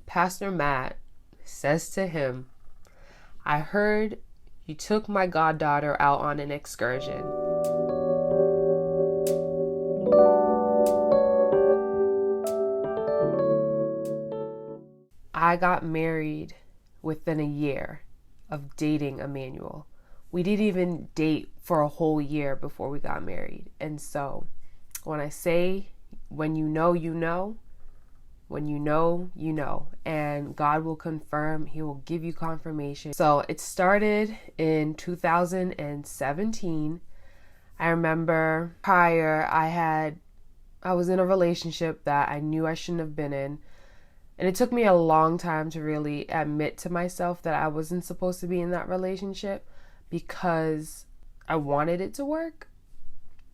Pastor Matt says to him, "I heard you took my goddaughter out on an excursion." I got married within a year of dating Emmanuel. We didn't even date for a whole year before we got married. And so when I say, when you know, you know, when you know, you know, and God will confirm, He will give you confirmation. So it started in 2017. I remember prior, I was in a relationship that I knew I shouldn't have been in. And it took me a long time to really admit to myself that I wasn't supposed to be in that relationship because I wanted it to work,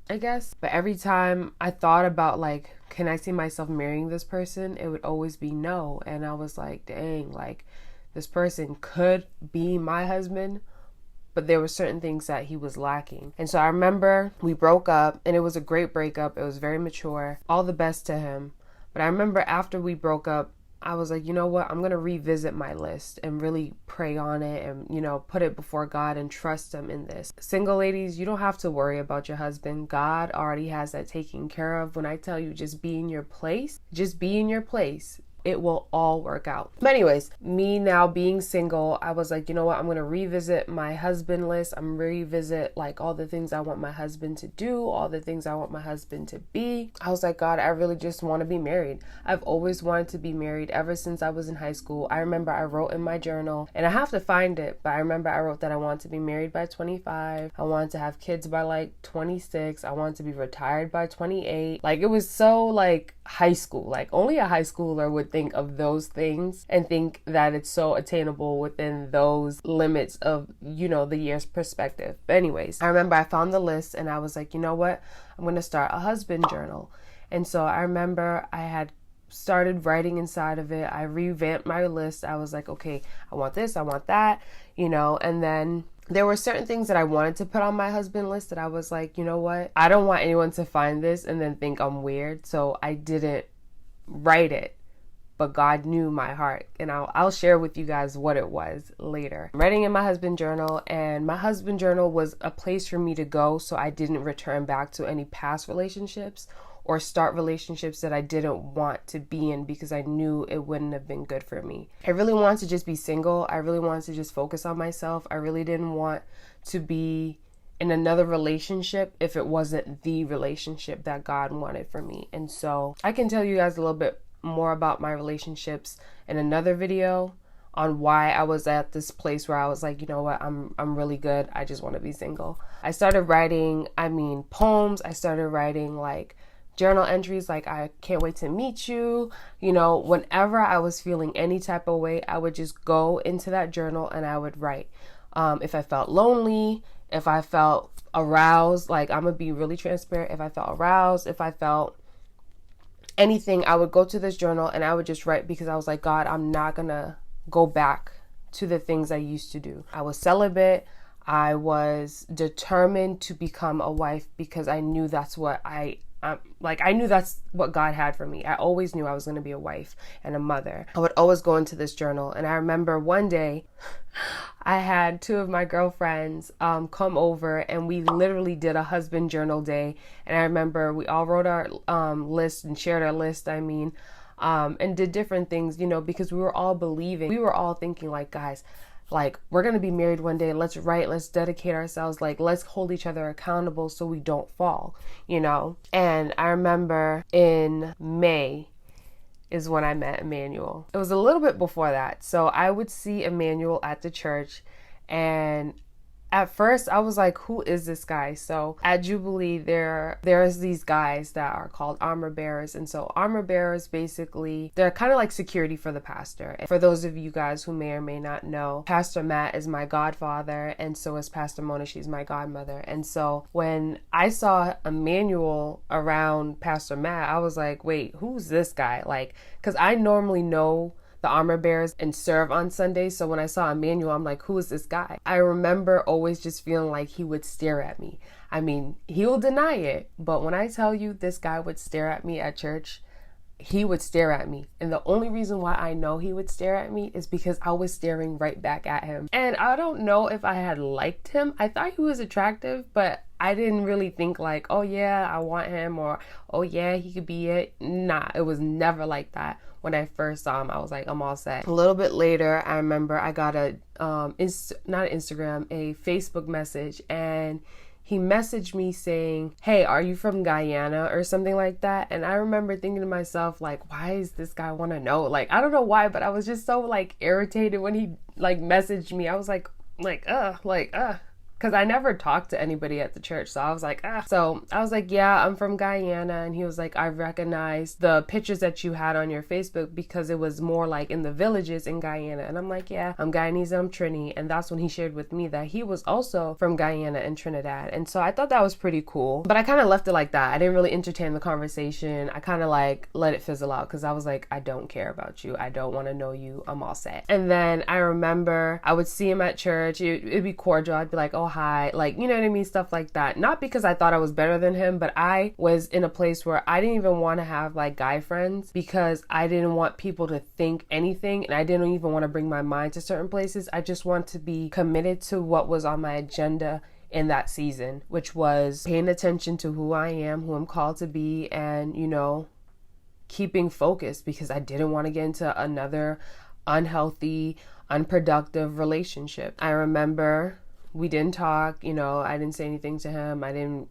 I guess. But every time I thought about like, can I see myself marrying this person? It would always be no. And I was like, dang, like this person could be my husband, but there were certain things that he was lacking. And so I remember we broke up, and it was a great breakup. It was very mature. All the best to him. But I remember after we broke up, I was like, you know what? I'm going to revisit my list and really pray on it and, put it before God and trust Him in this. Single ladies, you don't have to worry about your husband. God already has that taken care of. When I tell you, just be in your place, it will all work out. But anyways, me now being single, I was like, you know what? I'm going to revisit my husband list. I'm revisit like all the things I want my husband to do, all the things I want my husband to be. I was like, God, I really just want to be married. I've always wanted to be married ever since I was in high school. I remember I wrote in my journal, and I have to find it, but I remember I wrote that I wanted to be married by 25. I wanted to have kids by like 26. I wanted to be retired by 28. Like it was so like high school, like only a high schooler would think of those things and think that it's so attainable within those limits of, the year's perspective. But anyways, I remember I found the list and I was like, you know what? I'm going to start a husband journal. And so I remember I had started writing inside of it. I revamped my list. I was like, okay, I want this, I want that, and then there were certain things that I wanted to put on my husband list that I was like, you know what? I don't want anyone to find this and then think I'm weird. So I didn't write it, but God knew my heart. And I'll share with you guys what it was later. I'm writing in my husband journal, and my husband journal was a place for me to go so I didn't return back to any past relationships or start relationships that I didn't want to be in because I knew it wouldn't have been good for me. I really wanted to just be single. I really wanted to just focus on myself. I really didn't want to be in another relationship if it wasn't the relationship that God wanted for me. And so I can tell you guys a little bit more about my relationships in another video on why I was at this place where I was like, you know what, I'm really good. I just want to be single. I started writing, poems. I started writing like journal entries like, I can't wait to meet you. Whenever I was feeling any type of way, I would just go into that journal and I would write. If I felt lonely, if I felt aroused, like I'm gonna be really transparent. If I felt aroused, if I felt anything, I would go to this journal and I would just write, because I was like, God, I'm not gonna go back to the things I used to do. I was celibate. I was determined to become a wife because I knew that's what I knew that's what God had for me. I always knew I was going to be a wife and a mother. I would always go into this journal. And I remember one day I had two of my girlfriends come over, and we literally did a husband journal day. And I remember we all wrote our list and shared our list, and did different things, because we were all believing. We were all thinking like, guys, like, we're going to be married one day. Let's write, let's dedicate ourselves. Like, let's hold each other accountable so we don't fall, And I remember in May is when I met Emmanuel. It was a little bit before that. So I would see Emmanuel at the church, and at first I was like, who is this guy? So at Jubilee, there's these guys that are called armor bearers. And so armor bearers, basically, they're kind of like security for the pastor. And for those of you guys who may or may not know, Pastor Matt is my godfather, and so is Pastor Mona. She's my godmother. And so when I saw Emmanuel around Pastor Matt, I was like, wait, who's this guy? Like, because I normally know the armor bearers and serve on Sundays. So when I saw Emmanuel, I'm like, who is this guy? I remember always just feeling like he would stare at me. He'll deny it, but when I tell you this guy would stare at me at church, he would stare at me. And the only reason why I know he would stare at me is because I was staring right back at him. And I don't know if I had liked him. I thought he was attractive, but I didn't really think like, oh yeah, I want him, or oh yeah, he could be it. Nah, it was never like that. When I first saw him, I was like, I'm all set. A little bit later, I remember I got a, not Instagram, a Facebook message, and he messaged me saying, hey, are you from Guyana or something like that? And I remember thinking to myself, like, why does this guy want to know? Like, I don't know why, but I was just so like irritated when he like messaged me. I was like, because I never talked to anybody at the church. So I was like, So I was like, yeah, I'm from Guyana. And he was like, I recognize the pictures that you had on your Facebook because it was more like in the villages in Guyana. And I'm like, yeah, I'm Guyanese and I'm Trini. And that's when he shared with me that he was also from Guyana and Trinidad. And so I thought that was pretty cool. But I kind of left it like that. I didn't really entertain the conversation. I kind of like let it fizzle out because I was like, I don't care about you. I don't want to know you. I'm all set. And then I remember I would see him at church. It'd be cordial. I'd be like, oh, hi, like, you know what I mean, stuff like that. Not because I thought I was better than him, but I was in a place where I didn't even want to have like guy friends because I didn't want people to think anything, and I didn't even want to bring my mind to certain places. I just want to be committed to what was on my agenda in that season, which was paying attention to who I am, who I'm called to be, and, you know, keeping focused because I didn't want to get into another unhealthy, unproductive relationship. I remember we didn't talk, you know, I didn't say anything to him. Nothing.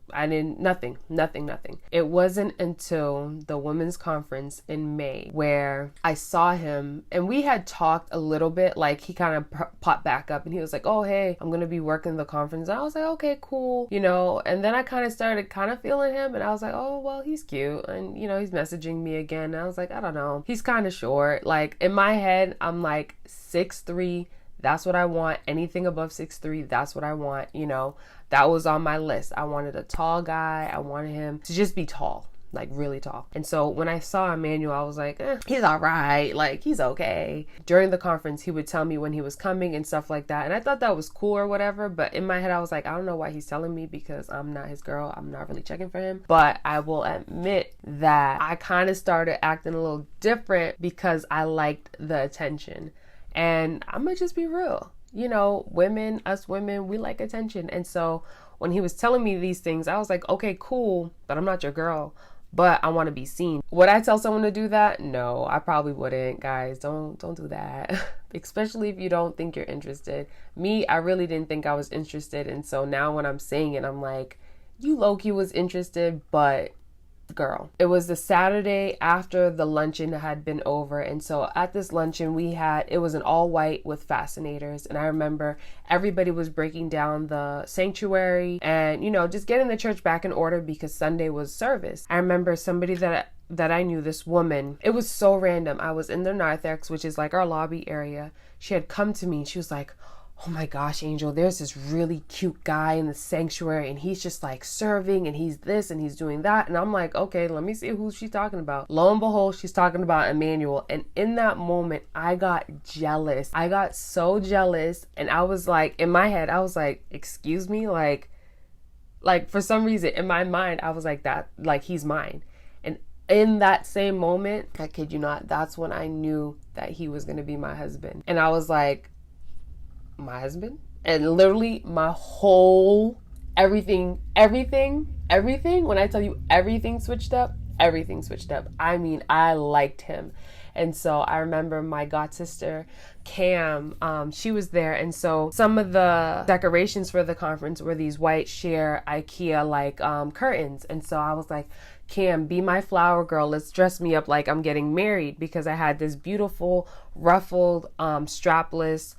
It wasn't until the women's conference in May where I saw him, and we had talked a little bit, like he kind of popped back up and he was like, oh, hey, I'm going to be working the conference. And I was like, okay, cool, you know, and then I kind of started feeling him, and I was like, oh, well, he's cute. And, you know, he's messaging me again. And I was like, I don't know. He's kind of short. Like in my head, I'm like 6'3". That's what I want. Anything above 6'3", that's what I want. You know, that was on my list. I wanted a tall guy. I wanted him to just be tall, like really tall. And so when I saw Emmanuel, I was like, he's all right. Like, he's okay. During the conference, he would tell me when he was coming and stuff like that. And I thought that was cool or whatever. But in my head, I was like, I don't know why he's telling me because I'm not his girl. I'm not really checking for him. But I will admit that I kind of started acting a little different because I liked the attention. And I'm gonna just be real. You know, us women, we like attention. And so when he was telling me these things, I was like, okay, cool, but I'm not your girl. But I want to be seen. Would I tell someone to do that? No, I probably wouldn't. Guys, don't do that. Especially if you don't think you're interested. Me, I really didn't think I was interested. And so now when I'm saying it, I'm like, you low-key was interested, but girl. It was the Saturday after the luncheon had been over, and so at this luncheon it was an all white with fascinators, and I remember everybody was breaking down the sanctuary and, you know, just getting the church back in order because Sunday was service. I remember somebody that I knew, this woman, it was so random. I was in the narthex, which is like our lobby area. She had come to me and she was like, oh my gosh, Angel, there's this really cute guy in the sanctuary and he's just like serving and he's this and he's doing that. And I'm like, okay, let me see who she's talking about. Lo and behold, she's talking about Emmanuel. And in that moment, I got jealous. I got so jealous. And I was like, in my head, I was like, excuse me? Like for some reason in my mind, I was like that, like he's mine. And in that same moment, I kid you not, that's when I knew that he was going to be my husband. And I was like, my husband? And literally my whole everything, when I tell you everything switched up. I mean, I liked him. And so I remember my god sister Cam, she was there, and so some of the decorations for the conference were these white sheer IKEA like curtains. And so I was like, Cam, be my flower girl, let's dress me up like I'm getting married, because I had this beautiful ruffled strapless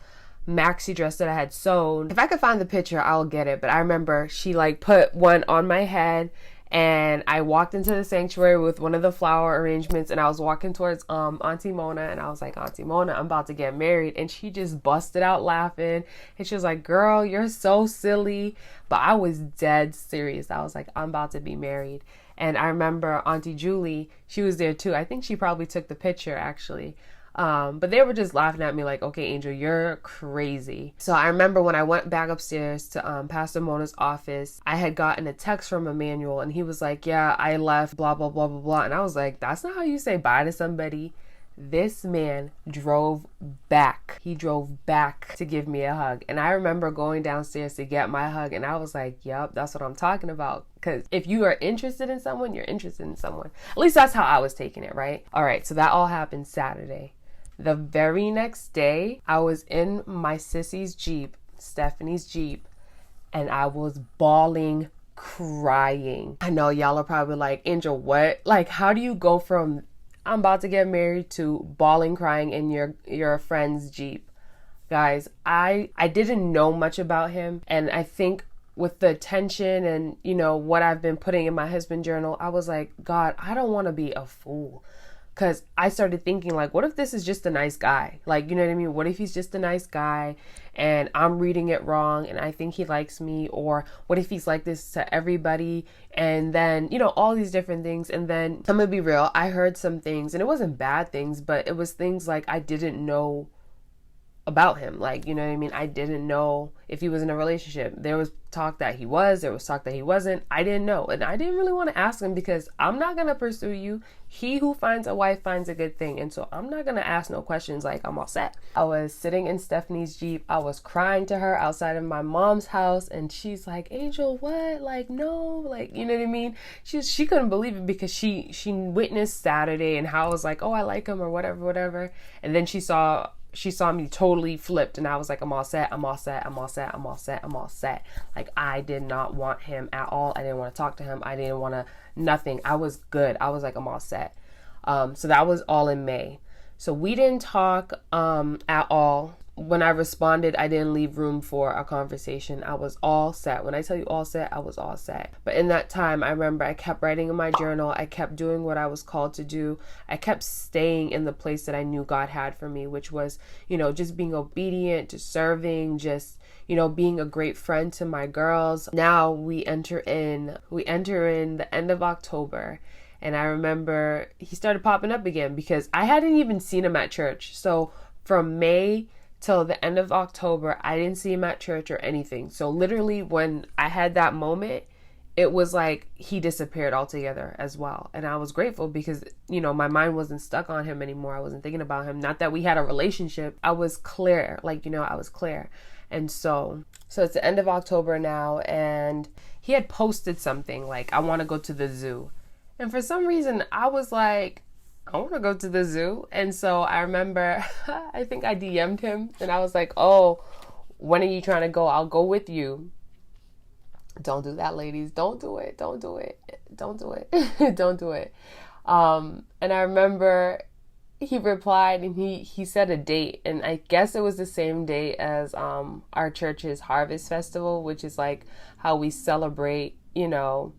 maxi dress that I had sewn. If I could find the picture, I'll get it. But I remember she like put one on my head, and I walked into the sanctuary with one of the flower arrangements, and I was walking towards Auntie Mona, and I was like, Auntie Mona, I'm about to get married. And she just busted out laughing, and she was like, girl, you're so silly. But I was dead serious. I was like, I'm about to be married. And I remember Auntie Julie, she was there too. I think she probably took the picture actually. But they were just laughing at me like, okay, Angel, you're crazy. So I remember when I went back upstairs to Pastor Mona's office, I had gotten a text from Emmanuel, and he was like, yeah, I left, blah, blah, blah, blah, blah. And I was like, that's not how you say bye to somebody. This man drove back. He drove back to give me a hug. And I remember going downstairs to get my hug, and I was like, yep, that's what I'm talking about. Because if you are interested in someone, you're interested in someone. At least that's how I was taking it, right? All right, so that all happened Saturday. The very next day, I was in my sissy's Jeep, Stephanie's Jeep, and I was bawling, crying. I know y'all are probably like, Angel, what? Like, how do you go from I'm about to get married to bawling, crying in your friend's Jeep? Guys, I didn't know much about him, and I think with the attention and, you know, what I've been putting in my husband journal, I was like, God, I don't want to be a fool. Because I started thinking, like, what if this is just a nice guy? Like, you know what I mean? What if he's just a nice guy and I'm reading it wrong and I think he likes me? Or what if he's like this to everybody? And then, you know, all these different things. And then, I'm gonna be real, I heard some things, and it wasn't bad things, but it was things like I didn't know about him. Like, you know what I mean? I didn't know if he was in a relationship. There was talk that he was, there was talk that he wasn't. I didn't know. And I didn't really want to ask him because I'm not going to pursue you. He who finds a wife finds a good thing. And so I'm not going to ask no questions like I'm all set. I was sitting in Stephanie's Jeep. I was crying to her outside of my mom's house. And she's like, Angel, what? Like, no, like, you know what I mean? She couldn't believe it because she witnessed Saturday and how I was like, oh, I like him or whatever. And then she saw me totally flipped, and I was like, I'm all set. Like, I did not want him at all. I didn't want to talk to him. I didn't want to, nothing. I was good. I was like, I'm all set. So that was all in May. So we didn't talk at all. When I responded, I didn't leave room for a conversation. I was all set. When I tell you all set, I was all set. But in that time, I remember I kept writing in my journal. I kept doing what I was called to do. I kept staying in the place that I knew God had for me, which was, you know, just being obedient, just serving, just, you know, being a great friend to my girls. Now we enter in the end of October. And I remember he started popping up again because I hadn't even seen him at church. So from May till the end of October, I didn't see him at church or anything. So literally when I had that moment, it was like he disappeared altogether as well. And I was grateful because, you know, my mind wasn't stuck on him anymore. I wasn't thinking about him. Not that we had a relationship. I was clear. Like, you know, I was clear. And so it's the end of October now. And he had posted something like, I want to go to the zoo. And for some reason, I was like, I want to go to the zoo. And so I remember, I think I DM'd him and I was like, oh, when are you trying to go? I'll go with you. Don't do that, ladies. Don't do it. Don't do it. Don't do it. Don't do it. And I remember he replied and he said a date. And I guess it was the same date as our church's Harvest Festival, which is like how we celebrate, you know,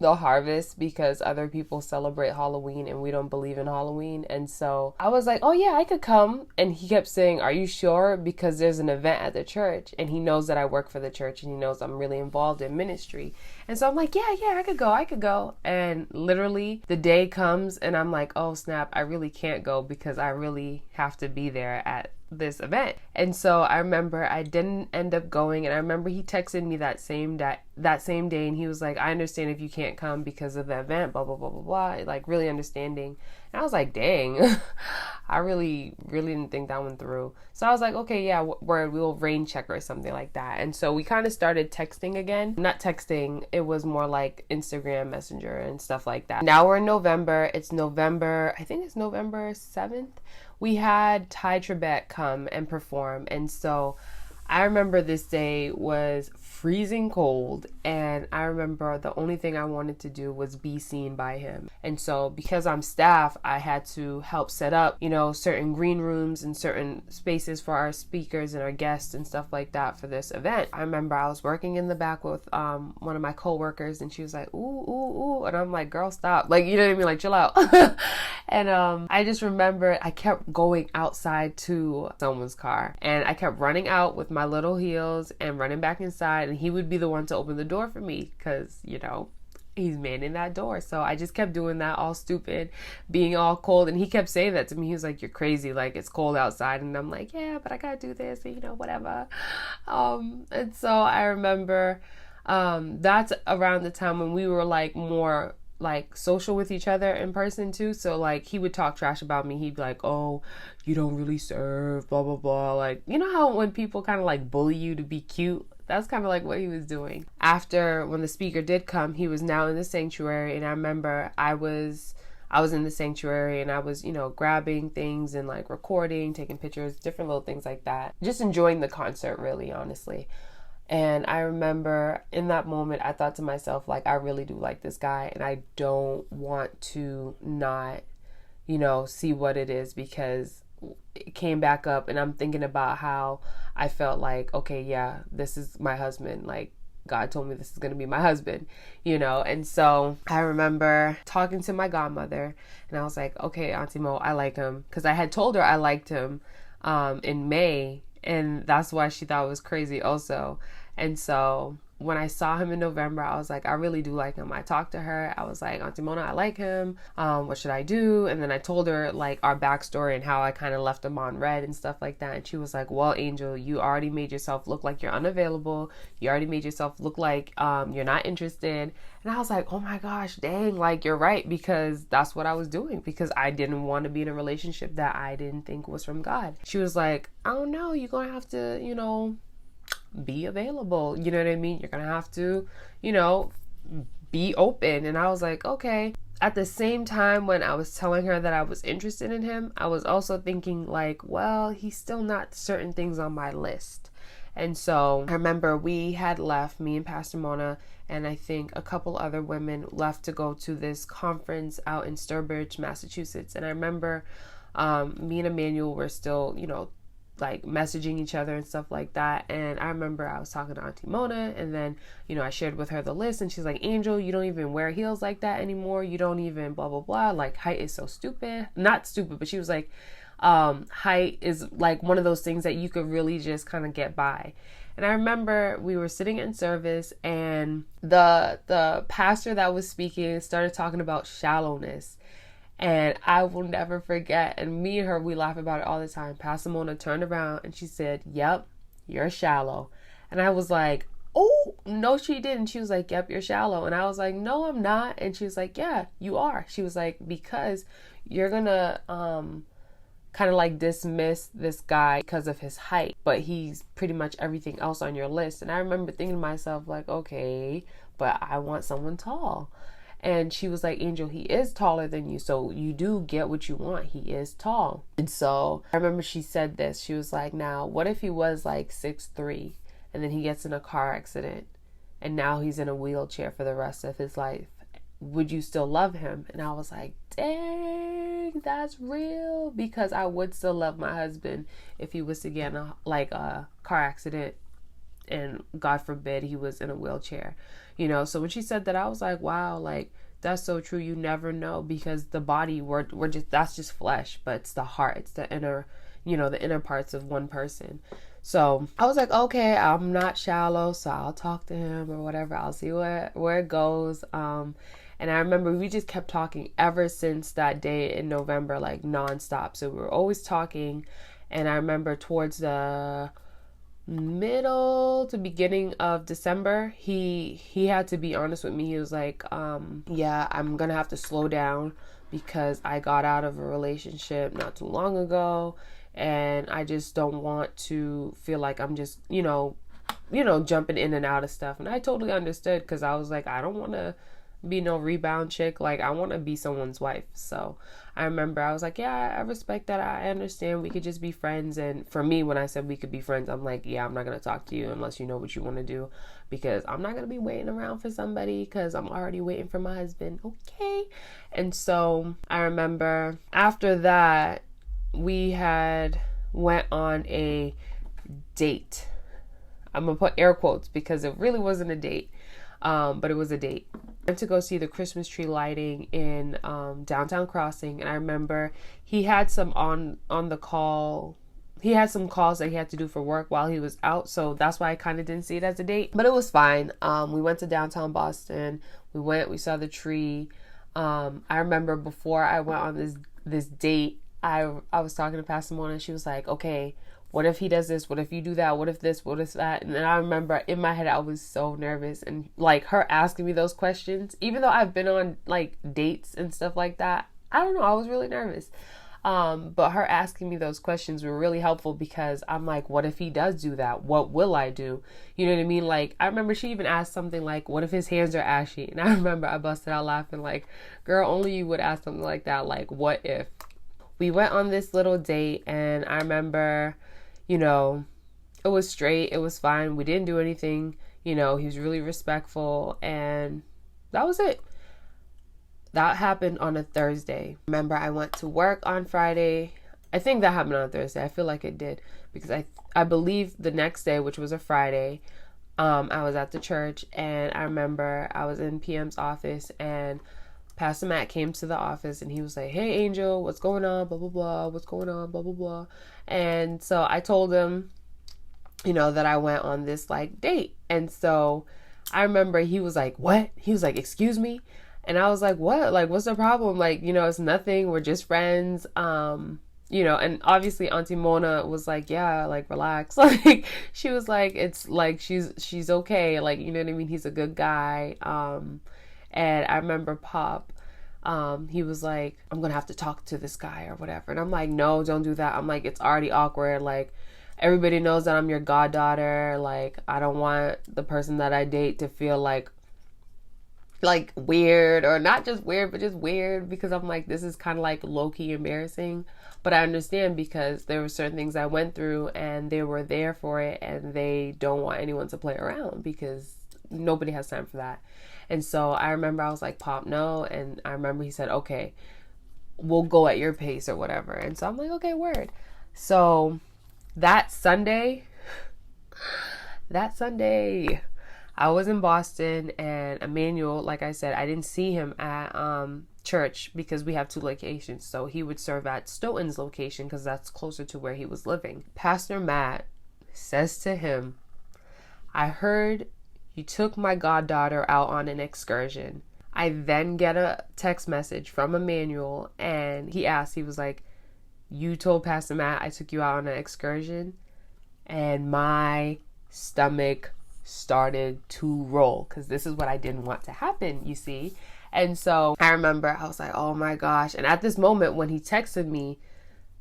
the harvest because other people celebrate Halloween and we don't believe in Halloween. And so I was like, oh yeah, I could come. And he kept saying, are you sure? Because there's an event at the church and he knows that I work for the church and he knows I'm really involved in ministry. And so I'm like, yeah, I could go. And literally the day comes and I'm like, oh snap, I really can't go because I really have to be there at this event. And so I remember I didn't end up going, and I remember he texted me that same day and he was like, I understand if you can't come because of the event, blah blah blah blah blah, like really understanding. And I was like, dang. I really didn't think that one through. So I was like, okay, yeah, we'll rain check or something like that. And so we kind of started texting again. Not texting, it was more like Instagram Messenger and stuff like that. Now we're in November. It's November, I think it's November 7th. We had Ty Trebek come and perform. And so I remember this day was freezing cold, and I remember the only thing I wanted to do was be seen by him. And so because I'm staff, I had to help set up, you know, certain green rooms and certain spaces for our speakers and our guests and stuff like that for this event. I remember I was working in the back with one of my coworkers, and she was like, ooh, and I'm like, girl, stop. Like, you know what I mean? Like, chill out. And I just remember I kept going outside to someone's car, and I kept running out with my little heels and running back inside, and he would be the one to open the door for me because, you know, he's manning that door. So I just kept doing that, all stupid, being all cold. And he kept saying that to me. He was like, you're crazy. Like, it's cold outside. And I'm like, yeah, but I got to do this, and, whatever. And so I remember that's around the time when we were like more like social with each other in person too. So like he would talk trash about me. He'd be like, oh, you don't really serve, blah, blah, blah. Like, you know how when people kind of like bully you to be cute? That's kind of like what he was doing. After, when the speaker did come, he was now in the sanctuary. And I remember I was in the sanctuary, and I was, grabbing things and like recording, taking pictures, different little things like that. Just enjoying the concert, really, honestly. And I remember in that moment, I thought to myself, like, I really do like this guy, and I don't want to not, see what it is, because it came back up, and I'm thinking about how I felt like, okay, yeah, this is my husband. Like, God told me this is going to be my husband, And so I remember talking to my godmother, and I was like, okay, Auntie Mo, I like him. Because I had told her I liked him in May, and that's why she thought it was crazy also. And so when I saw him in November, I was like, I really do like him. I talked to her. I was like, Auntie Mona, I like him. What should I do? And then I told her like our backstory and how I kind of left him on red and stuff like that. And she was like, well, Angel, you already made yourself look like you're unavailable. You already made yourself look like you're not interested. And I was like, oh my gosh, dang, like you're right, because that's what I was doing, because I didn't want to be in a relationship that I didn't think was from God. She was like, I don't know, you're going to have to, be available. You know what I mean? You're going to have to, be open. And I was like, okay. At the same time, when I was telling her that I was interested in him, I was also thinking like, well, he's still not certain things on my list. And so I remember we had left, me and Pastor Mona, and I think a couple other women left to go to this conference out in Sturbridge, Massachusetts. And I remember me and Emmanuel were still, like messaging each other and stuff like that. And I remember I was talking to Auntie Mona, and then, I shared with her the list, and she's like, Angel, you don't even wear heels like that anymore. You don't even blah, blah, blah. Like, height is so stupid. Not stupid, but she was like, height is like one of those things that you could really just kind of get by. And I remember we were sitting in service, and the pastor that was speaking started talking about shallowness. And I will never forget, and me and her, we laugh about it all the time. Pastor Mona turned around and she said, yep, you're shallow. And I was like, oh, no, she didn't. She was like, yep, you're shallow. And I was like, no, I'm not. And she was like, yeah, you are. She was like, because you're gonna kind of like dismiss this guy because of his height, but he's pretty much everything else on your list. And I remember thinking to myself, like, okay, but I want someone tall. And she was like, Angel, he is taller than you, so you do get what you want. He is tall. And so I remember she said this. She was like, now, what if he was like 6'3", and then he gets in a car accident, and now he's in a wheelchair for the rest of his life? Would you still love him? And I was like, dang, that's real. Because I would still love my husband if he was to get in a car accident, and God forbid he was in a wheelchair. So when she said that, I was like, wow, like that's so true. You never know, because the body, that's just flesh, but it's the heart, it's the inner, the inner parts of one person. So I was like, okay, I'm not shallow, so I'll talk to him or whatever. I'll see where it goes. And I remember we just kept talking ever since that day in November, like nonstop. So we were always talking. And I remember towards the middle to beginning of December, he had to be honest with me. He was like, yeah, I'm gonna have to slow down because I got out of a relationship not too long ago, and I just don't want to feel like I'm just jumping in and out of stuff. And I totally understood, because I was like, I don't want to be no rebound chick. Like, I want to be someone's wife. So I remember I was like, yeah, I respect that. I understand. We could just be friends. And for me, when I said we could be friends, I'm like, yeah, I'm not going to talk to you unless you know what you want to do, because I'm not going to be waiting around for somebody, because I'm already waiting for my husband. Okay. And so I remember after that, we had went on a date. I'm going to put air quotes because it really wasn't a date. But it was a date. I went to go see the Christmas tree lighting in downtown Crossing, and I remember he had some on the call he had some calls that he had to do for work while he was out, so that's why I kind of didn't see it as a date, but it was fine. We went to downtown Boston. We saw the tree. I remember before I went on this date, I was talking to Pastor Mona, and she was like, okay, what if he does this? What if you do that? What if this? What if that? And then I remember in my head, I was so nervous, and like her asking me those questions, even though I've been on like dates and stuff like that, I don't know, I was really nervous. But her asking me those questions were really helpful, because I'm like, what if he does do that? What will I do? You know what I mean? Like, I remember she even asked something like, what if his hands are ashy? And I remember I busted out laughing like, girl, only you would ask something like that. Like, what if? We went on this little date, and I remember, you know, it was straight. It was fine. We didn't do anything. You know, he was really respectful, and that was it. That happened on a Thursday. Remember, I went to work on Friday. I think that happened on a Thursday. I feel like it did, because I believe the next day, which was a Friday, I was at the church, and I remember I was in PM's office, and Pastor Matt came to the office, and he was like, hey, Angel, what's going on? Blah, blah, blah. What's going on? Blah, blah, blah. And so I told him, you know, that I went on this like date. And so I remember he was like, what? He was like, excuse me? And I was like, what? Like, what's the problem? Like, you know, it's nothing. We're just friends. You know, and obviously Auntie Mona was like, yeah, like, relax. Like, she was like, it's like, she's okay. Like, you know what I mean? He's a good guy. And I remember Pop, he was like, I'm going to have to talk to this guy or whatever. And I'm like, no, don't do that. I'm like, it's already awkward. Like, everybody knows that I'm your goddaughter. Like, I don't want the person that I date to feel like weird, or not just weird, but just weird, because I'm like, this is kind of like low-key embarrassing. But I understand, because there were certain things I went through, and they were there for it, and they don't want anyone to play around, because nobody has time for that. And so I remember I was like, Pop, no. And I remember he said, okay, we'll go at your pace or whatever. And so I'm like, okay, word. So that Sunday, I was in Boston, and Emmanuel, like I said, I didn't see him at church, because we have 2 locations. So he would serve at Stoughton's location, because that's closer to where he was living. Pastor Matt says to him, I heard you took my goddaughter out on an excursion. I then get a text message from Emmanuel, and he was like, you told Pastor Matt I took you out on an excursion? And my stomach started to roll, because this is what I didn't want to happen, you see. And so I remember I was like, oh my gosh. And at this moment when he texted me,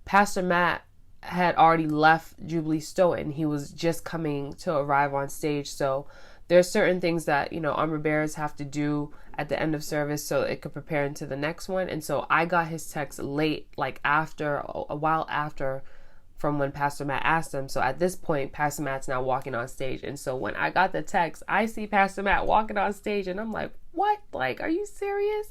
Pastor Matt had already left Jubilee Stoughton. He was just coming to arrive on stage. So there's certain things that, you know, armor bearers have to do at the end of service so it could prepare into the next one. And so I got his text late, like a while after from when Pastor Matt asked him. So at this point, Pastor Matt's now walking on stage. And so when I got the text, I see Pastor Matt walking on stage, and I'm like, what? Like, are you serious?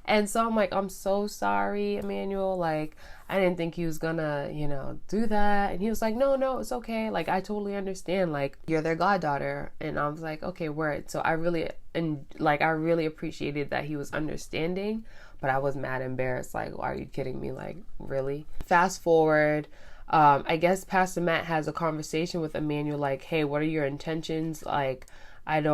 And so I'm like, I'm so sorry, Emmanuel. Like, I didn't think he was gonna, you know, do that. And he was like, no, it's okay. Like, I totally understand. Like, you're their goddaughter. And I was like, okay, word. So I really appreciated that he was understanding, but I was mad embarrassed. Like, are you kidding me? Like, really? Fast forward. I guess Pastor Matt has a conversation with Emmanuel, like, hey, what are your intentions? Like, but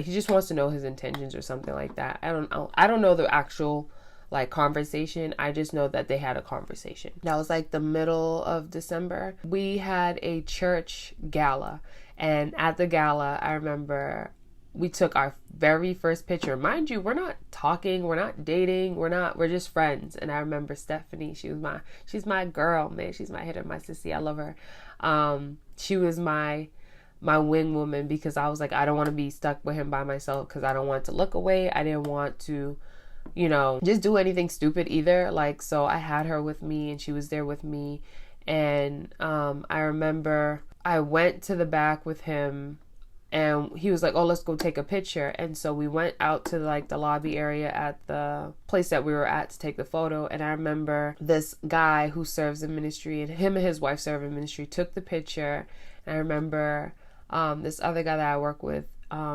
he just wants to know his intentions or something like that. I don't know the actual like conversation. I just know that they had a conversation. That was like the middle of December. We had a church gala, and at the gala, I remember we took our very first picture. Mind you, we're not talking, we're not dating, we're just friends. And I remember Stephanie, she's my girl, man. She's my hitter, my sissy. I love her. She was my wing woman, because I was like, I don't want to be stuck with him by myself, because I don't want to look away. I didn't want to, you know, just do anything stupid either. Like, so I had her with me, and she was there with me. And I remember I went to the back with him, and he was like, oh, let's go take a picture. And so we went out to like the lobby area at the place that we were at to take the photo. And I remember this guy who serves in ministry, and him and his wife serve in ministry, took the picture. And I remember this other guy that I work with,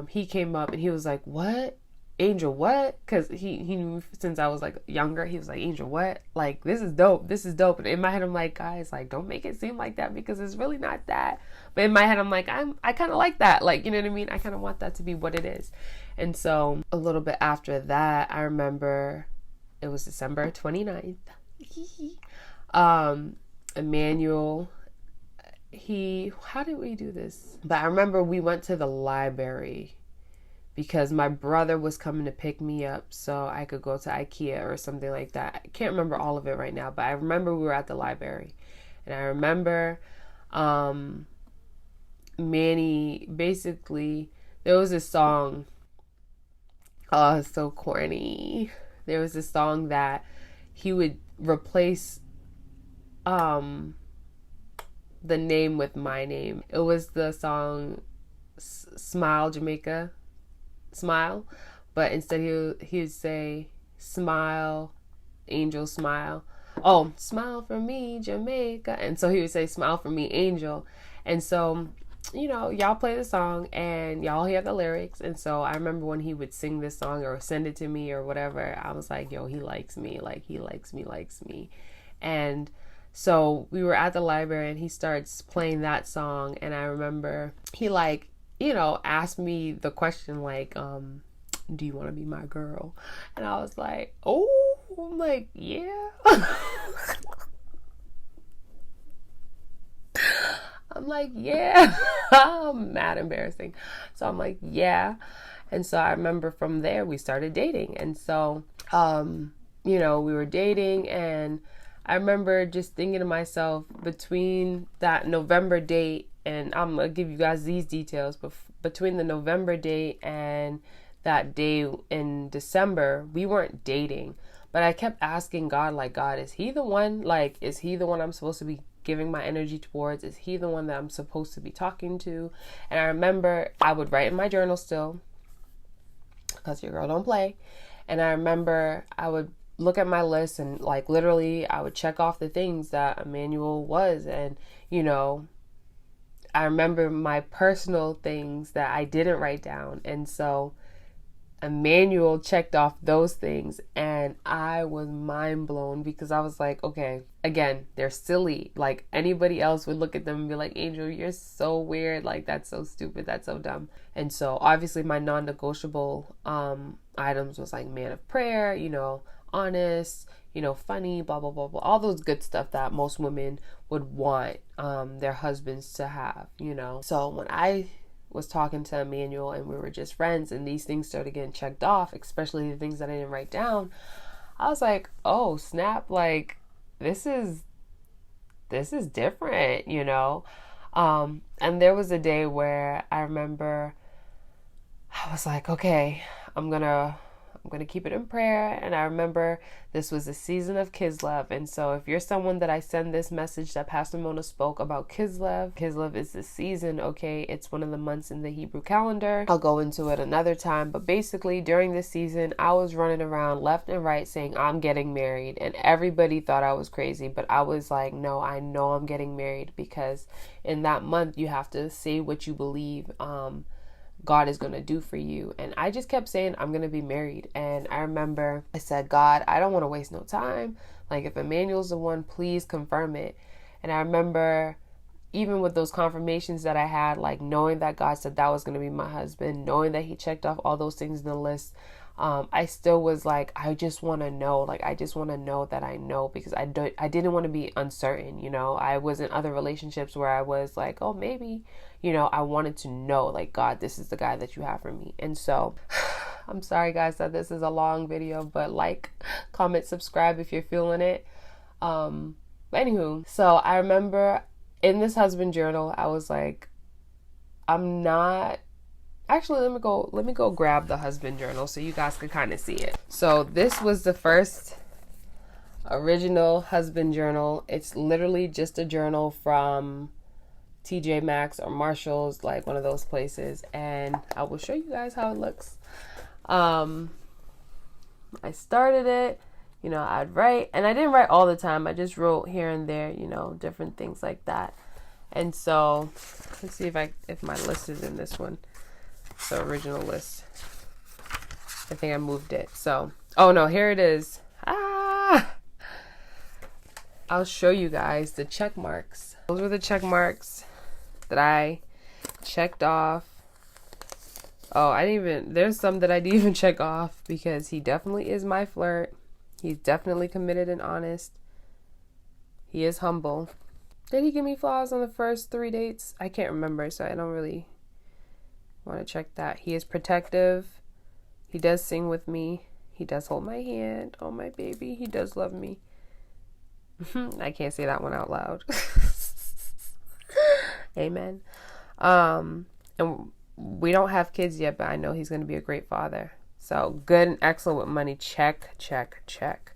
he came up, and he was like, what? Angel what? Because he knew since I was like younger. He was like, Angel what? Like, this is dope. This is dope. And in my head, I'm like, guys, like, don't make it seem like that, because it's really not that. But in my head, I'm like, I kind of like that. Like, you know what I mean? I kind of want that to be what it is. And so a little bit after that, I remember it was December 29th. Emmanuel, how did we do this? But I remember we went to the library because my brother was coming to pick me up so I could go to IKEA or something like that. I can't remember all of it right now, but I remember we were at the library. And I remember Manny, basically, there was this song. Oh, it's so corny. There was this song that he would replace the name with my name. It was the song Smile Jamaica. Smile, but instead he would say smile, angel, smile. Oh, smile for me, Jamaica. And so he would say smile for me, angel. And so, you know, y'all play the song and y'all hear the lyrics. And so I remember when he would sing this song or send it to me or whatever, I was like, yo, he likes me. Like, he likes me. And so we were at the library and he starts playing that song. And I remember he, like, you know, asked me the question, like, do you want to be my girl? And I was like, oh, I'm like, yeah. I'm like, yeah. Mad embarrassing. So I'm like, yeah. And so I remember from there we started dating. And so, you know, we were dating, and I remember just thinking to myself, between that November date, and I'm going to give you guys these details, but between the November date and that day in December, we weren't dating. But I kept asking God, like, God, is he the one? Like, is he the one I'm supposed to be giving my energy towards? Is he the one that I'm supposed to be talking to? And I remember I would write in my journal still, because your girl don't play. And I remember I would look at my list and, like, literally I would check off the things that Emmanuel was. And, you know, I remember my personal things that I didn't write down. And so Emmanuel checked off those things, and I was mind blown, because I was like, okay, again, they're silly. Like, anybody else would look at them and be like, Angel, you're so weird. Like, that's so stupid. That's so dumb. And so obviously my non-negotiable items was like man of prayer, you know, honest, you know, funny, blah, blah, blah, blah. All those good stuff that most women would want their husbands to have, you know. So when I was talking to Emmanuel and we were just friends and these things started getting checked off, especially the things that I didn't write down, I was like, oh, snap, like, this is different, you know. And there was a day where I remember I was like, okay, I'm gonna keep it in prayer. And I remember this was a season of Kislev. And so if you're someone that I send this message that Pastor Mona spoke about Kislev is the season, okay? It's one of the months in the Hebrew calendar. I'll go into it another time. But basically during this season, I was running around left and right saying, I'm getting married. And everybody thought I was crazy. But I was like, no, I know I'm getting married, because in that month you have to say what you believe God is going to do for you. And I just kept saying, I'm going to be married. And I remember I said, God, I don't want to waste no time. Like, if Emmanuel's the one, please confirm it. And I remember even with those confirmations that I had, like, knowing that God said that was going to be my husband, knowing that he checked off all those things in the list, I still was like, I just want to know. Like, I just want to know that I know, because I didn't want to be uncertain, you know. I was in other relationships where I was like, oh, maybe, you know. I wanted to know, like, God, this is the guy that you have for me. And so I'm sorry, guys, that this is a long video, but like, comment, subscribe if you're feeling it. But anywho, so I remember in this husband journal, I was like, I'm not. Actually, let me go grab the husband journal so you guys can kind of see it. So this was the first original husband journal. It's literally just a journal from TJ Maxx or Marshall's, like one of those places. And I will show you guys how it looks. I started it, you know, I'd write, and I didn't write all the time. I just wrote here and there, you know, different things like that. And so let's see if my list is in this one. The original list. I think I moved it. So, oh no, here it is. Ah! I'll show you guys the check marks. Those were the check marks that I checked off. Oh, there's some that I didn't even check off because he definitely is my flirt. He's definitely committed and honest. He is humble. Did he give me flowers on the first 3 dates? I can't remember, so I don't really want to check that. He is protective. He does sing with me. He does hold my hand. Oh, my baby. He does love me. I can't say that one out loud. Amen. And we don't have kids yet, but I know he's going to be a great father. So good and excellent with money. Check, check, check.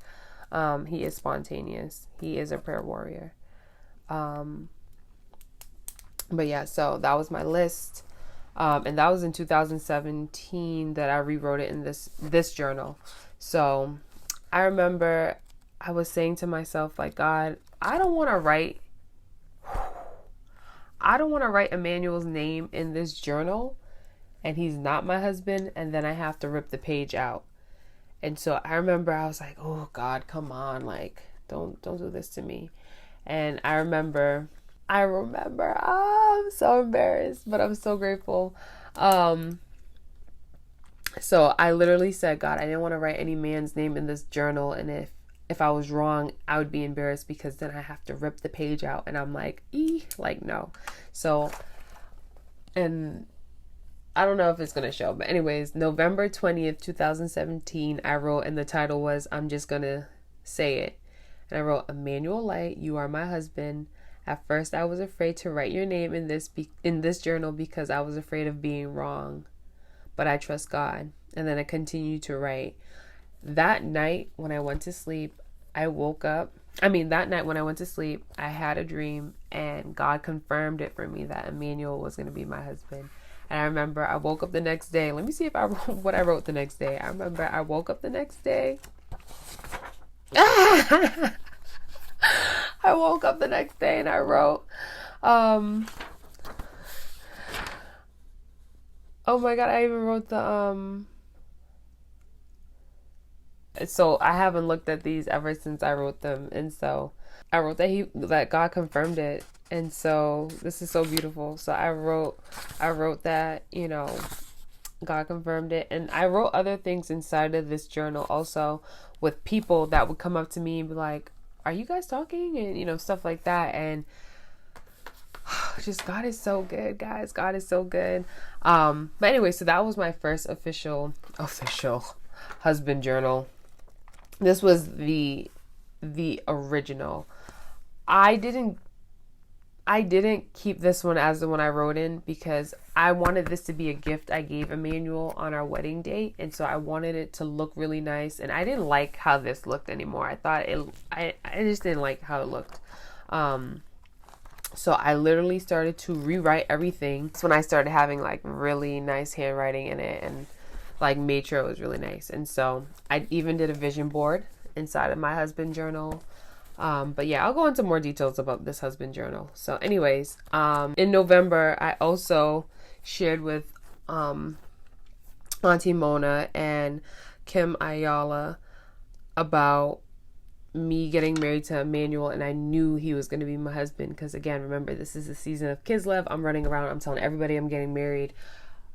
He is spontaneous. He is a prayer warrior. But yeah, so that was my list. And that was in 2017 that I rewrote it in this journal. So I remember I was saying to myself, like, God, I don't want to write Emmanuel's name in this journal and he's not my husband, and then I have to rip the page out. And so I remember I was like, oh God, come on, like, don't do this to me. And I remember, oh, I'm so embarrassed, but I'm so grateful. So I literally said, God, I didn't want to write any man's name in this journal, and if I was wrong, I would be embarrassed because then I have to rip the page out. And I'm like, no. So, and I don't know if it's going to show, but anyways, November 20th, 2017, I wrote, and the title was, I'm just going to say it. And I wrote, Emmanuel Light, you are my husband. At first, I was afraid to write your name in this journal because I was afraid of being wrong, but I trust God. And then I continued to write. That night when I went to sleep, that night when I went to sleep, I had a dream, and God confirmed it for me that Emmanuel was going to be my husband. And I remember I woke up the next day. Let me see if I wrote what I wrote the next day. I remember I woke up the next day. I woke up the next day and I wrote, oh my God, I even wrote so I haven't looked at these ever since I wrote them. And so I wrote that God confirmed it. And so this is so beautiful. So I wrote that, God confirmed it. And I wrote other things inside of this journal also with people that would come up to me and be like, are you guys talking? And, stuff like that. And just God is so good, guys. God is so good. But anyway, so that was my first official husband journal. This was the original. I didn't keep this one as the one I wrote in because I wanted this to be a gift I gave Emmanuel on our wedding date. And so I wanted it to look really nice. And I didn't like how this looked anymore. I just didn't like how it looked. So I literally started to rewrite everything. That's when I started having like really nice handwriting in it and like made sure it was really nice. And so I even did a vision board inside of my husband journal. But yeah, I'll go into more details about this husband journal. So anyways, in November, I also shared with Auntie Mona and Kim Ayala about me getting married to Emmanuel, and I knew he was going to be my husband because, again, remember, this is the season of Kislev. I'm running around. I'm telling everybody I'm getting married.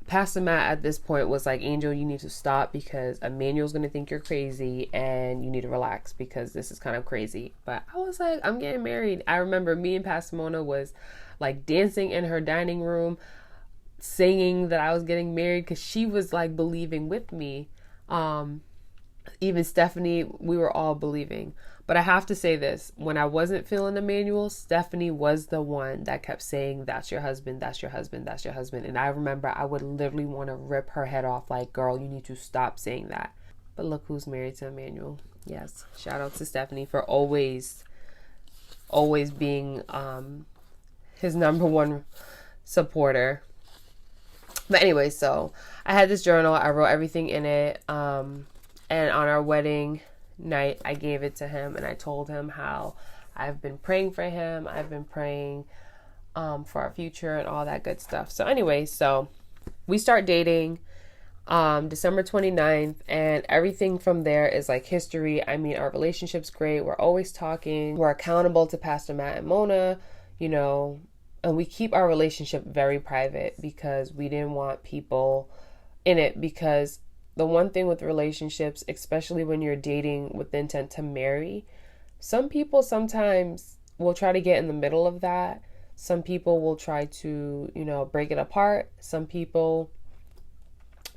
Pastor Matt at this point was like, Angel, you need to stop because Emmanuel's going to think you're crazy and you need to relax because this is kind of crazy. But I was like, I'm getting married. I remember me and Pastor Mona was like dancing in her dining room, singing that I was getting married because she was like believing with me. Even Stephanie, we were all believing. But I have to say this, when I wasn't feeling Emmanuel, Stephanie was the one that kept saying, that's your husband, that's your husband, that's your husband. And I remember I would literally want to rip her head off like, girl, you need to stop saying that. But look who's married to Emmanuel. Yes, shout out to Stephanie for always being his number one supporter. But anyway, so I had this journal. I wrote everything in it. And on our wedding night, I gave it to him and I told him how I've been praying for him. I've been praying for our future and all that good stuff. So anyway, so we start dating. December 29th, and everything from there is like history. I mean, our relationship's great. We're always talking. We're accountable to Pastor Matt and Mona, you know, and we keep our relationship very private because we didn't want people in it. Because the one thing with relationships, especially when you're dating with the intent to marry, some people sometimes will try to get in the middle of that. Some people will try to, you know, break it apart. Some people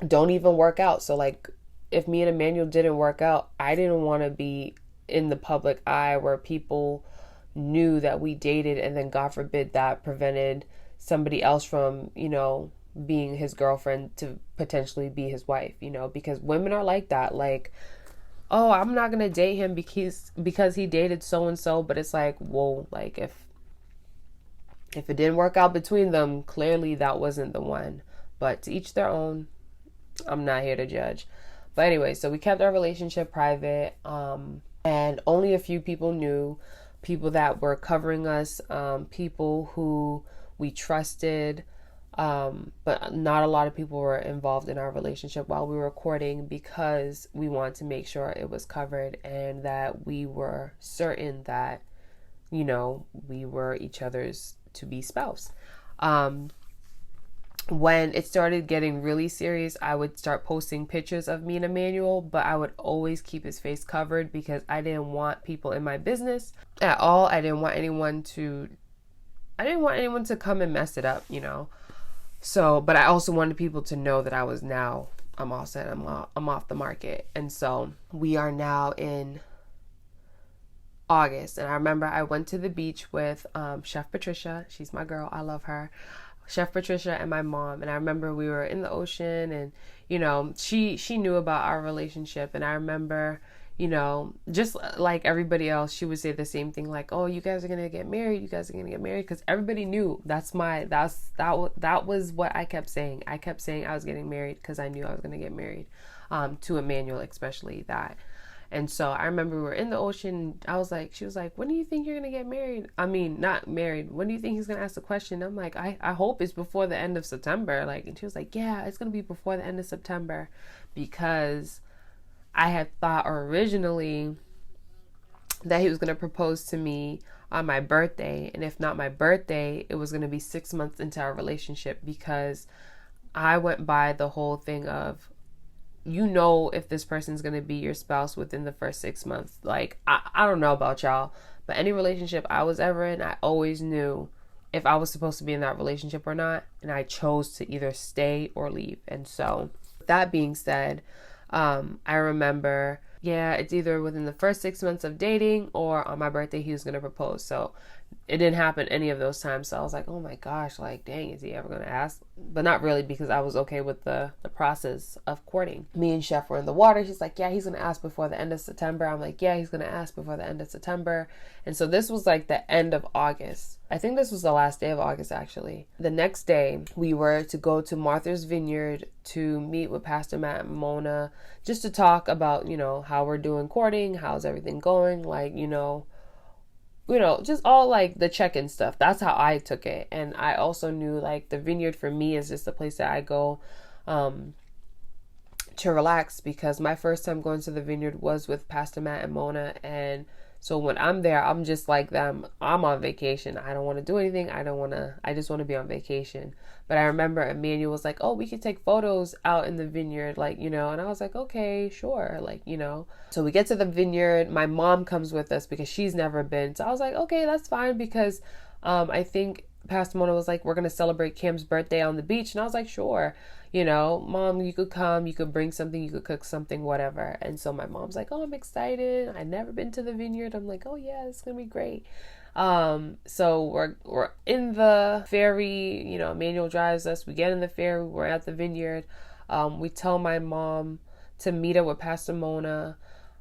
don't even work out. So like if me and Emmanuel didn't work out, I didn't want to be in the public eye where people knew that we dated, and then God forbid that prevented somebody else from, you know, being his girlfriend to potentially be his wife, you know, because women are like that. Like, oh, I'm not going to date him because he dated so and so, but it's like, whoa, like if it didn't work out between them, clearly that wasn't the one. But to each their own. I'm not here to judge. But anyway, so we kept our relationship private, and only a few people knew, people that were covering us, people who we trusted, but not a lot of people were involved in our relationship while we were recording, because we wanted to make sure it was covered and that we were certain that, you know, we were each other's to-be spouse. When it started getting really serious, I would start posting pictures of me and Emmanuel, but I would always keep his face covered because I didn't want people in my business at all. I didn't want anyone to come and mess it up, you know. So, but I also wanted people to know that I'm all set. I'm off the market. And so we are now in August. And I remember I went to the beach with Chef Patricia. She's my girl. I love her. Chef Patricia and my mom. And I remember we were in the ocean, and, you know, she knew about our relationship. And I remember, you know, just like everybody else, she would say the same thing, like, oh, you guys are going to get married. You guys are going to get married. Because everybody knew that was what I kept saying. I kept saying I was getting married because I knew I was going to get married, to Emmanuel, especially that. And so I remember we were in the ocean. She was like, when do you think you're going to get married? I mean, not married. When do you think he's going to ask the question? I'm like, I hope it's before the end of September. Like, and she was like, yeah, it's going to be before the end of September, because I had thought originally that he was going to propose to me on my birthday. And if not my birthday, it was going to be 6 months into our relationship, because I went by the whole thing of, you know, if this person's going to be your spouse within the first 6 months. Like, I don't know about y'all, but any relationship I was ever in, I always knew if I was supposed to be in that relationship or not. And I chose to either stay or leave. And so that being said, I remember, yeah, it's either within the first 6 months of dating or on my birthday, he was going to propose. So it didn't happen any of those times. So I was like, oh my gosh, like, dang, is he ever going to ask? But not really, because I was okay with the process of courting. Me and Chef were in the water. She's like, yeah, he's going to ask before the end of September. I'm like, yeah, he's going to ask before the end of September. And so this was like the end of August. I think this was the last day of August, actually. The next day, we were to go to Martha's Vineyard to meet with Pastor Matt and Mona, just to talk about, you know, how we're doing courting, how's everything going, like, you know, just all like the check-in stuff. That's how I took it. And I also knew like the vineyard for me is just a place that I go to relax, because my first time going to the vineyard was with Pastor Matt and Mona. And so when I'm there, I'm just like them. I'm on vacation. I don't want to do anything. I just want to be on vacation. But I remember Emmanuel was like, oh, we could take photos out in the vineyard, like, you know, and I was like, okay, sure. Like, you know, so we get to the vineyard. My mom comes with us because she's never been. So I was like, okay, that's fine, because I think Pastor Mona was like, we're going to celebrate Kim's birthday on the beach. And I was like, sure, you know, Mom, you could come, you could bring something, you could cook something, whatever. And so my mom's like, oh, I'm excited. I've never been to the vineyard. I'm like, oh yeah, it's going to be great. So we're in the ferry, you know, Emmanuel drives us, we get in the ferry, we're at the vineyard. We tell my mom to meet up with Pastor Mona.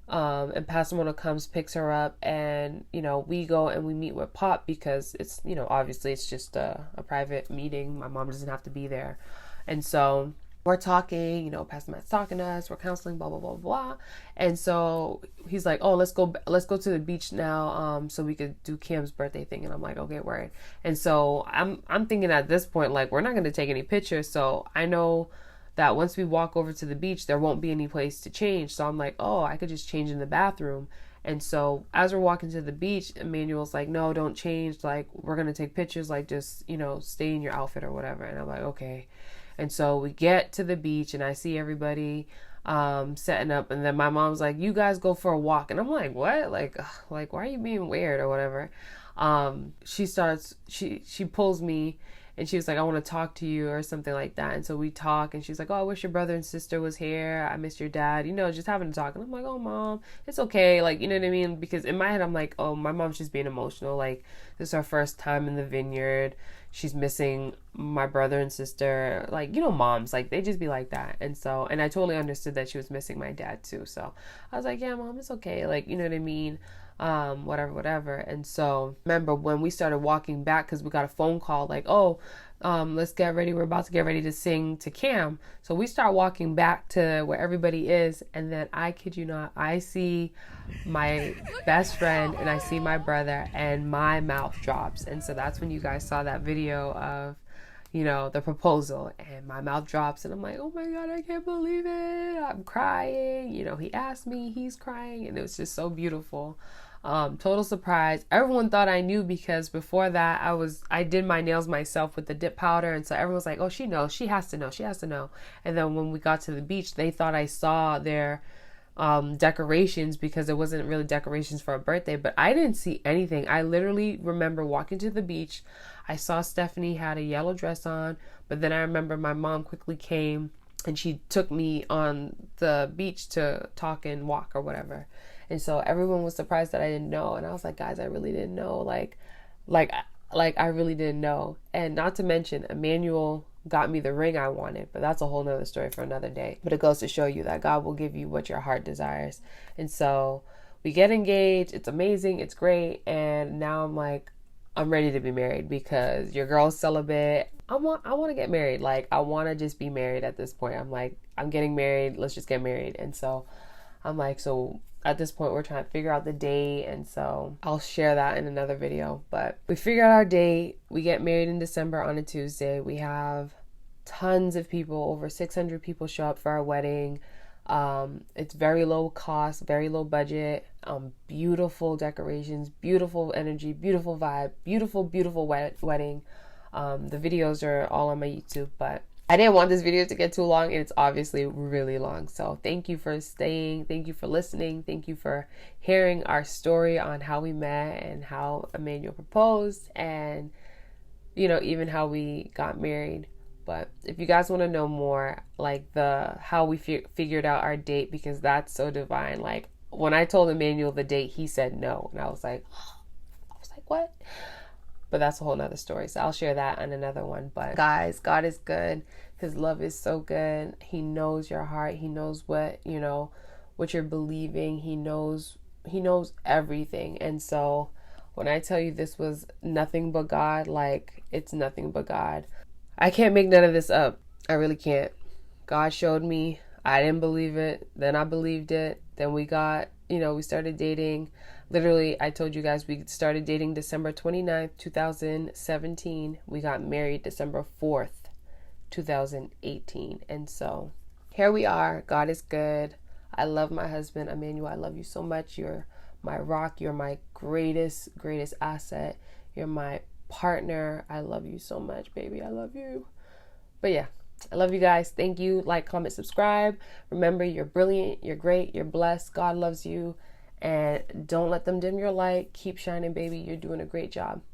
And Pastor Mona comes, picks her up, and, you know, we go and we meet with Pop, because it's, you know, obviously it's just a private meeting. My mom doesn't have to be there. And so we're talking, you know, Pastor Matt's talking to us, we're counseling, blah, blah, blah, blah. And so he's like, oh, let's go to the beach now, so we could do Kim's birthday thing. And I'm like, okay, word. And so I'm thinking at this point, like, we're not going to take any pictures. So I know that once we walk over to the beach, there won't be any place to change. So I'm like, oh, I could just change in the bathroom. And so as we're walking to the beach, Emmanuel's like, no, don't change. Like, we're going to take pictures. Like, just, stay in your outfit or whatever. And I'm like, okay. And so we get to the beach and I see everybody setting up. And then my mom's like, you guys go for a walk. And I'm like, what? Like, why are you being weird or whatever? She pulls me and she was like, I want to talk to you or something like that. And so we talk and she's like, oh, I wish your brother and sister was here. I miss your dad, just having to talk. And I'm like, oh, Mom, it's okay. Like, you know what I mean? Because in my head, I'm like, oh, my mom's just being emotional. Like, this is her first time in the vineyard. She's missing my brother and sister. Like, moms, like, they just be like that. And so, and I totally understood that she was missing my dad too. So I was like, yeah, Mom, it's okay. Like, you know what I mean? Whatever. And so remember when we started walking back, because we got a phone call like, oh, let's get ready. We're about to get ready to sing to Cam. So we start walking back to where everybody is. And then I kid you not, I see my best friend and I see my brother and my mouth drops. And so that's when you guys saw that video of, the proposal, and my mouth drops and I'm like, oh my God, I can't believe it. I'm crying. He asked me, he's crying. And it was just so beautiful. Total surprise. Everyone thought I knew because before that I did my nails myself with the dip powder. And so everyone was like, oh, she knows, she has to know. And then when we got to the beach, they thought I saw their decorations because it wasn't really decorations for a birthday, but I didn't see anything. I literally remember walking to the beach. I saw Stephanie had a yellow dress on, but then I remember my mom quickly came and she took me on the beach to talk and walk or whatever. And so everyone was surprised that I didn't know. And I was like, guys, I really didn't know. Like I really didn't know. And not to mention, Emmanuel got me the ring I wanted, but that's a whole nother story for another day. But it goes to show you that God will give you what your heart desires. And so we get engaged. It's amazing. It's great. And now I'm like, I'm ready to be married because your girl's celibate. I want to get married. Like, I want to just be married at this point. I'm like, I'm getting married. Let's just get married. And so I'm like, so at this point, we're trying to figure out the date. And so I'll share that in another video. But we figure out our date. We get married in December on a Tuesday. We have tons of people, over 600 people show up for our wedding. It's very low cost, very low budget, beautiful decorations, beautiful energy, beautiful vibe, beautiful wedding. The videos are all on my YouTube, but I didn't want this video to get too long, and it's obviously really long. So thank you for staying. Thank you for listening. Thank you for hearing our story on how we met and how Emmanuel proposed and, even how we got married. But if you guys want to know more, like how we figured out our date, because that's so divine. Like, when I told Emmanuel the date, he said no. And I was like, what? But that's a whole nother story. So I'll share that on another one. But guys, God is good. His love is so good. He knows your heart. He knows what you're believing. He knows everything. And so when I tell you this was nothing but God, like, it's nothing but God. I can't make none of this up. I really can't. God showed me. I didn't believe it. Then I believed it. Then we started dating. Literally, I told you guys we started dating December 29th, 2017. We got married December 4th, 2018. And so here we are. God is good. I love my husband, Emmanuel. I love you so much. You're my rock. You're my greatest asset. You're my partner. I love you so much, baby. I love you. But yeah, I love you guys. Thank you. Like, comment, subscribe. Remember, you're brilliant. You're great. You're blessed. God loves you. And don't let them dim your light. Keep shining, baby. You're doing a great job.